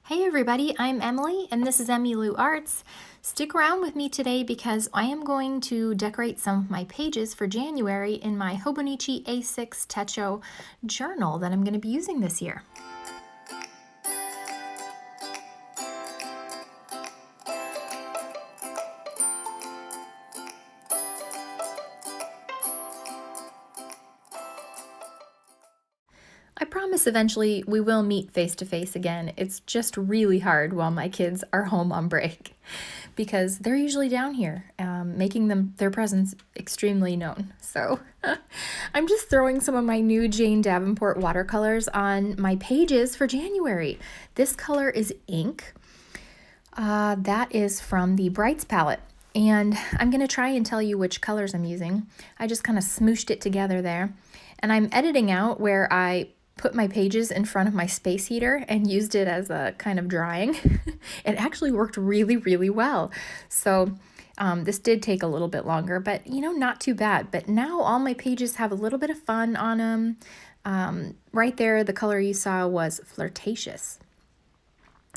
Hey everybody, I'm Emily and this is Emmylou Arts. Stick around with me today because I am going to decorate some of my pages for January in my Hobonichi A6 Techo journal that I'm going to be using this year. I promise eventually we will meet face to face again. It's just really hard while my kids are home on break because they're usually down here, making their presence extremely known. So I'm just throwing some of my new Jane Davenport watercolors on my pages for January. This color is ink. That is from the Brights palette. And I'm going to try and tell you which colors I'm using. I just kind of smooshed it together there. And I'm editing out where I put my pages in front of my space heater and used it as a kind of drying. It actually worked really, really well. So this did take a little bit longer, but not too bad. But now all my pages have a little bit of fun on them. Right there, the color you saw was Flirtatious.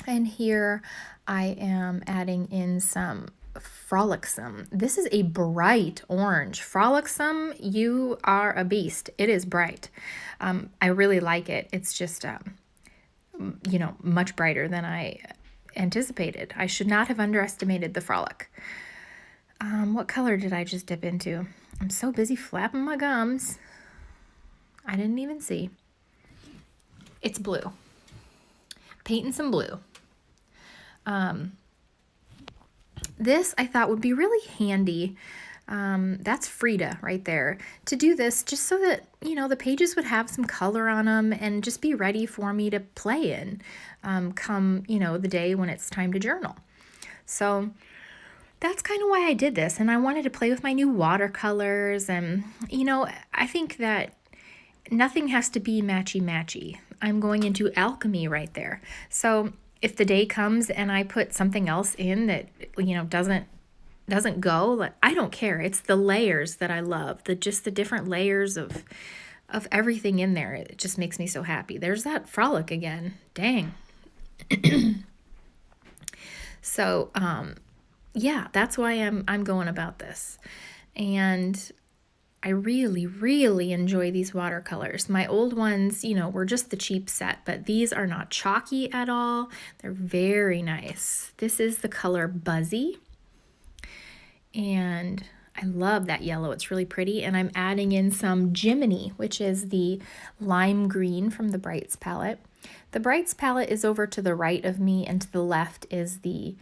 And here I am adding in some Frolicsome. This is a bright orange. Frolicsome, you are a beast. It is bright. I really like it. It's just, much brighter than I anticipated. I should not have underestimated the Frolic. What color did I just dip into? I'm so busy flapping my gums. I didn't even see. It's blue. Painting some blue. This I thought would be really handy. That's Frida right there. To do this just so that, the pages would have some color on them and just be ready for me to play in come, the day when it's time to journal. So that's kind of why I did this. And I wanted to play with my new watercolors. And, I think that nothing has to be matchy-matchy. I'm going into alchemy right there. So if the day comes and I put something else in that, doesn't go, I don't care. It's the layers that I love, the different layers of everything in there. It just makes me so happy. There's that Frolic again. Dang. So, yeah, that's why I'm going about this. And I really, really enjoy these watercolors. My old ones, were just the cheap set, but these are not chalky at all. They're very nice. This is the color Buzzy. And I love that yellow. It's really pretty. And I'm adding in some Jiminy, which is the lime green from the Brights palette. The Brights palette is over to the right of me, and to the left is the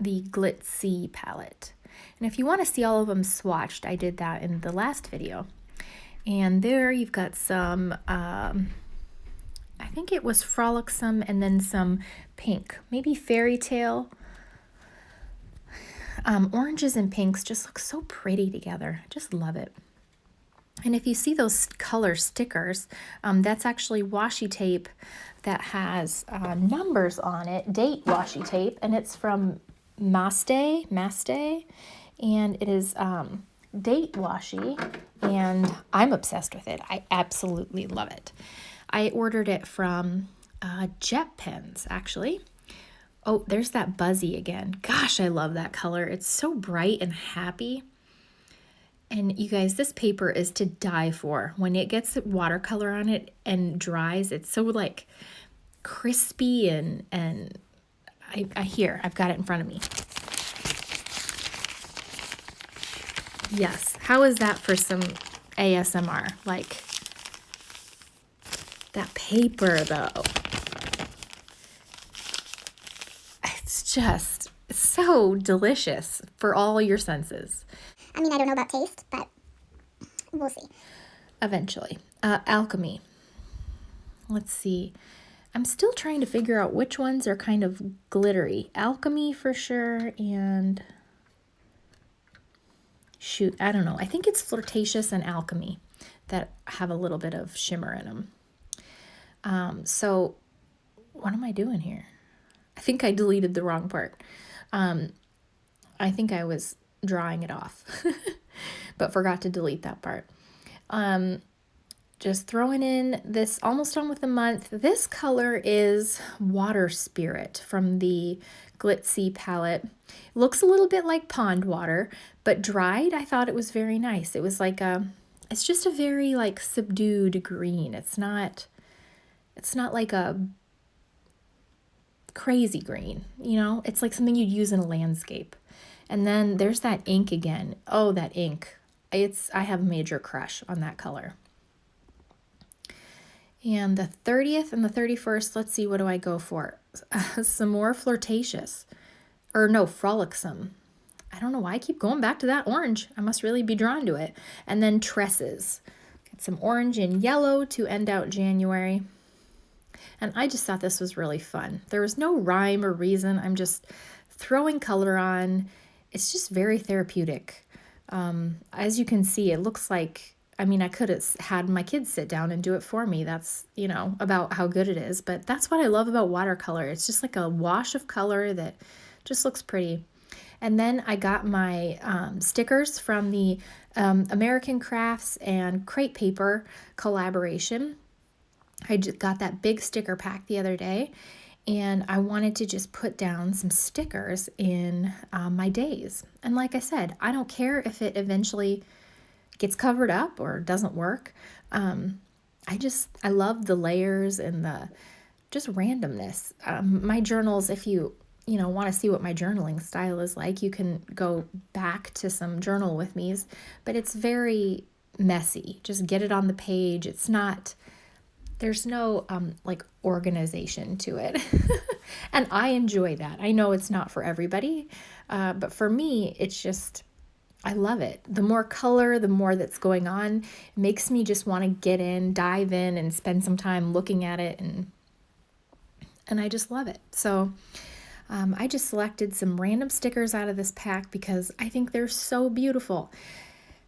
Glitz-Sea palette. And if you want to see all of them swatched, I did that in the last video. And there you've got some, I think it was Frolicsome and then some pink, maybe Fairy Tale. Oranges and pinks just look so pretty together. Just love it. And if you see those color stickers, that's actually washi tape that has numbers on it, date washi tape, and it's from Maste, and it is date washi, and I'm obsessed with it. I absolutely love it. I ordered it from Jet Pens, actually. Oh, there's that Buzzy again. Gosh, I love that color. It's so bright and happy. And you guys, this paper is to die for. When it gets watercolor on it and dries, it's so like crispy and I've got it in front of me. Yes, how is that for some ASMR? Like, that paper though. It's just so delicious for all your senses. I mean, I don't know about taste, but we'll see. Eventually. Alchemy. Let's see. I'm still trying to figure out which ones are kind of glittery. Alchemy for sure, and shoot, I don't know. I think it's Flirtatious and Alchemy that have a little bit of shimmer in them. So what am I doing here? I think I deleted the wrong part. I think I was drawing it off, but forgot to delete that part. Just throwing in this, almost done with the month. This color is Water Spirit from the Glitz-Sea palette. Looks a little bit like pond water, but dried, I thought it was very nice. It was like it's just a very like subdued green. It's not like a crazy green, you know? It's like something you'd use in a landscape. And then there's that ink again. Oh, that ink. I have a major crush on that color. And the 30th and the 31st, let's see, what do I go for? Some more flirtatious. Or no, frolicsome. I don't know why I keep going back to that orange. I must really be drawn to it. And then tresses. Get some orange and yellow to end out January. And I just thought this was really fun. There was no rhyme or reason. I'm just throwing color on. It's just very therapeutic. As you can see, it looks like, I mean, I could have had my kids sit down and do it for me. That's, you know, about how good it is. But that's what I love about watercolor. It's just like a wash of color that just looks pretty. And then I got my stickers from the American Crafts and Crate Paper collaboration. I just got that big sticker pack the other day, and I wanted to just put down some stickers in my days. And like I said, I don't care if it eventually gets covered up or doesn't work. I love the layers and the just randomness. My journals, if you want to see what my journaling style is like, you can go back to some journal with me's, but it's very messy. Just get it on the page. It's not, there's no like organization to it. And I enjoy that. I know it's not for everybody, but for me, it's just, I love it. The more color, the more that's going on, it makes me just want to get in, dive in, and spend some time looking at it, and I just love it. So I just selected some random stickers out of this pack because I think they're so beautiful.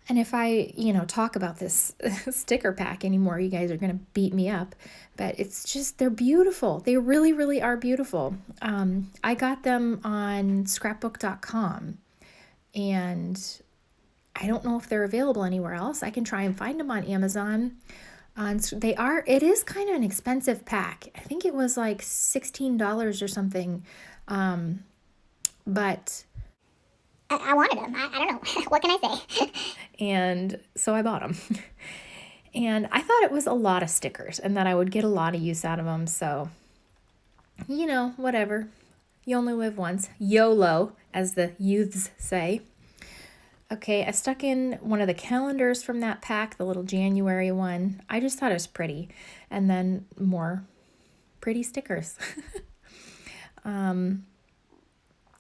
And if I, talk about this sticker pack anymore, you guys are going to beat me up. But it's just, they're beautiful. They really, really are beautiful. I got them on scrapbook.com, and I don't know if they're available anywhere else. I can try and find them on Amazon. It is kind of an expensive pack. I think it was like $16 or something. But I wanted them. I don't know. What can I say? and so I bought them. And I thought it was a lot of stickers and that I would get a lot of use out of them. So, whatever. You only live once. YOLO, as the youths say. Okay, I stuck in one of the calendars from that pack, the little January one. I just thought it was pretty. And then more pretty stickers.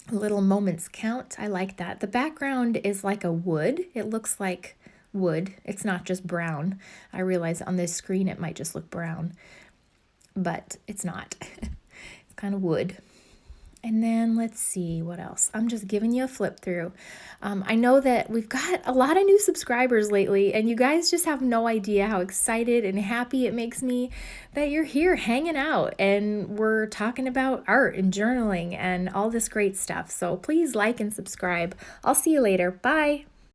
Little moments count. I like that. The background is like a wood. It looks like wood. It's not just brown. I realize on this screen it might just look brown, but it's not. It's kind of wood. And then let's see what else. I'm just giving you a flip through. I know that we've got a lot of new subscribers lately, and you guys just have no idea how excited and happy it makes me that you're here hanging out and we're talking about art and journaling and all this great stuff. So please like and subscribe. I'll see you later. Bye.